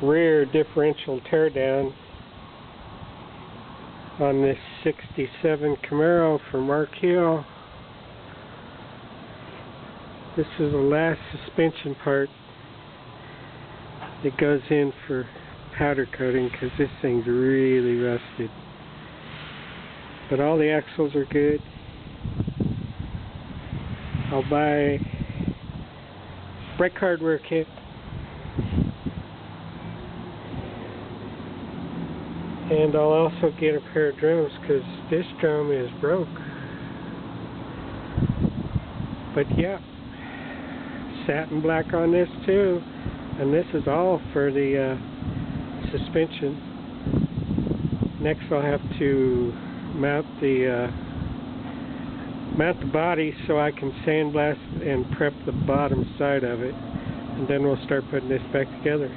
rear differential teardown on this 67 Camaro from Mark Hill. This is the last suspension part that goes in for powder coating because this thing's really rusted. But all the axles are good. I'll buy brake hardware kit. And I'll also get a pair of drums because this drum is broke. But yeah, satin black on this too. And this is all for the suspension. Next I'll have to mount the body so I can sandblast and prep the bottom side of it. And then we'll start putting this back together.